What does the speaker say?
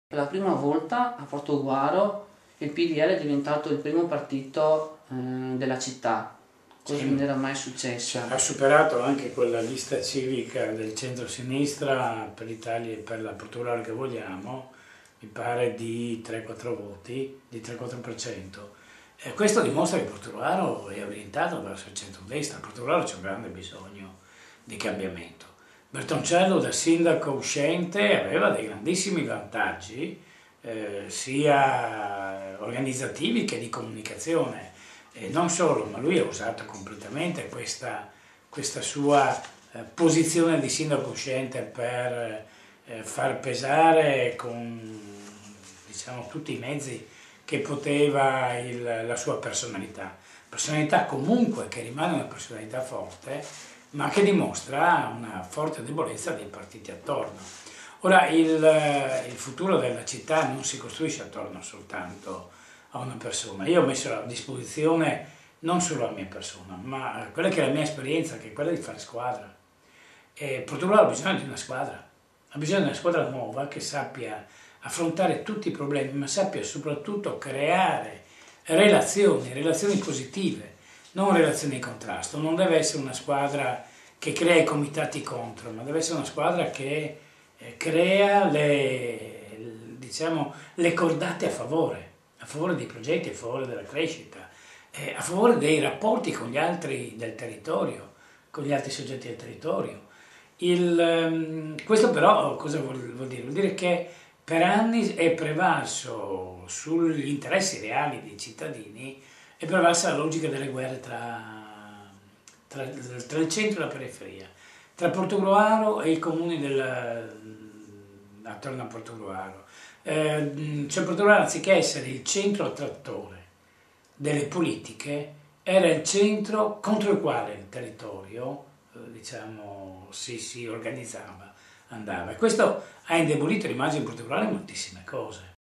Per la prima volta a Portogruaro il PDL è diventato il primo partito della città, cosa che non era mai successa. Ha superato anche quella lista civica del centro-sinistra per l'Italia e per la Portogallo che vogliamo, mi pare di 3-4 voti, di 3-4%. E questo dimostra che Portogruaro è orientato verso il centro-destra. Portogruaro c'è un grande bisogno di cambiamento. Bertoncello da sindaco uscente aveva dei grandissimi vantaggi, sia organizzativi che di comunicazione, e non solo, ma lui ha usato completamente questa sua posizione di sindaco uscente per far pesare con, diciamo, tutti i mezzi che poteva la sua personalità comunque che rimane una personalità forte, ma che dimostra una forte debolezza dei partiti attorno. Ora, il futuro della città non si costruisce attorno soltanto a una persona. Io ho messo a disposizione non solo la mia persona, ma quella che è la mia esperienza, che è quella di fare squadra. E Portogallo ha bisogno di una squadra, ha bisogno di una squadra nuova che sappia affrontare tutti i problemi, ma sappia soprattutto creare relazioni positive, non relazioni di contrasto. Non deve essere una squadra che crea i comitati contro, ma deve essere una squadra che crea diciamo, le cordate a favore dei progetti, a favore della crescita, a favore dei rapporti con gli altri del territorio, con gli altri soggetti del territorio. Questo però cosa vuol dire? Vuol dire che per anni è prevalso sugli interessi reali dei cittadini, è prevalsa la logica delle guerre tra il centro e la periferia, tra Portogruaro e i comuni attorno a Portogruaro. Cioè Portogruaro, anziché essere il centro attrattore delle politiche, era il centro contro il quale il territorio diciamo, si organizzava, andava. E questo ha indebolito l'immagine di Portogruaro in moltissime cose.